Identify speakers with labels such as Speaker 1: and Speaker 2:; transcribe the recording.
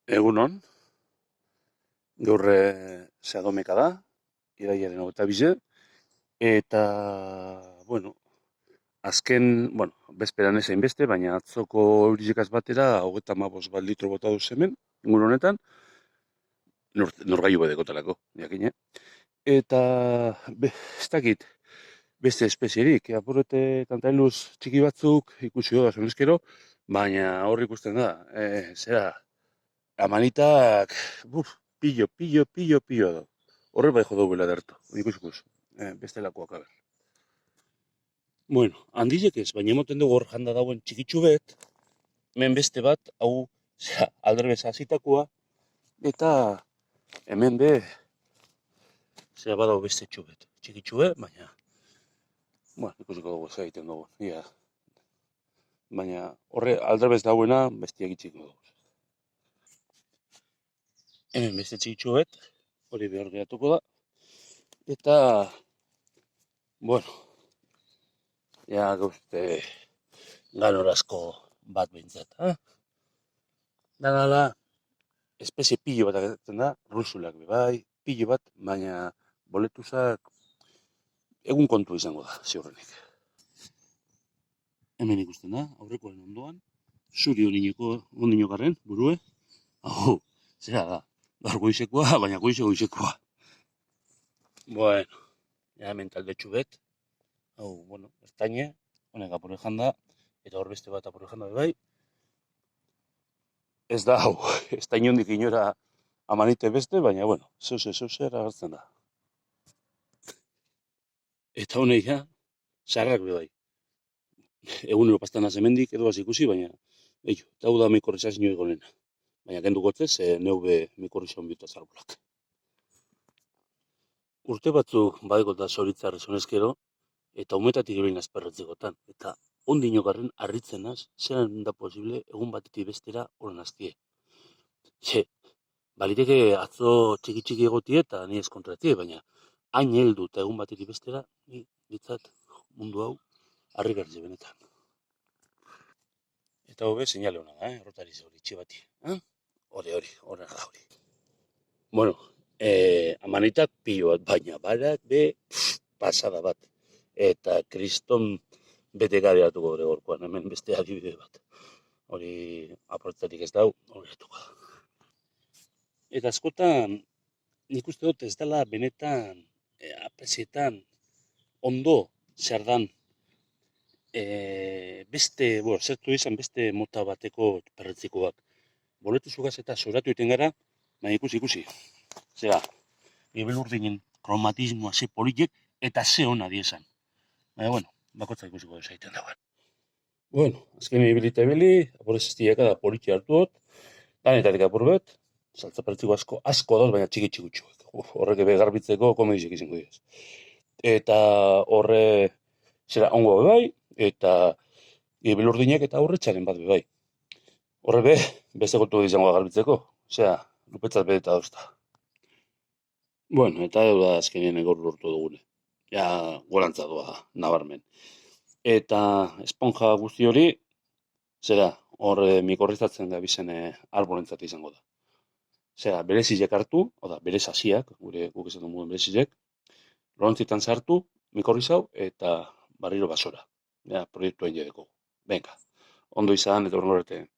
Speaker 1: Egunon, gaur Sadomeka da, irailaren 22, eta, bueno, bezperan ezain beste, baina atzoko eurizekaz batera, 35 bat litro bota duz hemen, ingun honetan, norgailu bedekotalako, jakine. Eta, ez dakit, beste espezierik, apurrete tantailuz txiki batzuk ikusi da zonezkero, baina hor ikusten da, zera, amanitak, pillo da. Horre bai jo dugu dertu, ikus, bestelakoak aber. Bueno, handizek ez, baina emoten dugu hor janda dauen txikitsu bet, hemen beste bat, hau, alderbez hasitakoa, eta hemen be, badau beste txubet, txikitsu baina, ikusiko dugu ez egiten dugu, ia. Baina horre alderbez dauena, bestiak itxiko dugu. Hemen beste txikitsu bet, hori behar geratuko da, eta, bueno, ja gauzte ganorazko bat behintzat. Dana da, espezie pillo bat agatzen da, rusulak bai, pillo bat, baina boletuzak egun kontu izango da, ziurrenik. Hemen ikusten da, aurrekoaren ondoan, zuri ondinokarren, burue. Hau, zera da, gaur goizekoa, baina goizekoa. Bueno, ja hemen talde txubet, hau, ertaine, honek apure janda, eta hor beste bat apure janda bai. Ez da, hau, ez da inondik inora amanite beste, baina, zeuze agertzen da. Eta honek, sarrak bai. Egunero pastan hemendik edo ikusi, baina, eta hau da mikorrizaz ino egonena. Baina kendu gotzez, neube mikorrizan biota zarbulak. Urte batzuk badekota zoritzarri zonezkero, eta umetatik ebrein azperretzekotan. Eta ondinogarren harritzenaz, zeran da posible egun batetik bestera horan aztie. Baliteke atzo txiki egotie eta ni ez kontratie, baina hain heldu eta egun batetik bestera, ditzat mundu hau harri bertze benetan. Eta hobe, seinale hona da, errotari zauri, txibati. Hori. Bueno, amanitak pilo bat, baina barak be pasada bat. Eta kriston bete gabeatuko gure gorkoan, hemen beste adibide bat. Hori aportatik ez dau, hori etuko da. Eta askotan, nik uste dut ez dela benetan, aprezietan, ondo zer dan, zertu izan beste mota bateko perretzikoak. Boletu zugaz eta zoratu iten gara, baina ikusi. Zera, ebelurdinen kromatismoa ze politek eta ze hona diezan. Baina, bakotza ikusiko dut zaiten dagoen. Azken ibilita apurez ez diaka da politxe hartuot, danetatik apurbet, saltza perretziko asko dut, baina txiki txuek. Horrek ebe garbitzeko komedizek izango diaz. Eta horre, zera, ongo bai, eta ebelurdinek eta aurretxaren bat bai. Horre be, beste gotu izango garbitzeko. Osea, lupetzat bedeta dauzta. Eta edo da azkenien gaur lortu dugune. Ja, gorantza doa, nabarmen. Eta esponja guzti hori, zera, horre mikorrizatzen da bizene arbolentzat izango da. Zera, berezizek hartu, berez hasiak, guk esan duen berezizek, lontzitan sartu, mikorrizau, eta barriro basora. Ja, proiektua indedeko. Venga, ondo izan, eta horren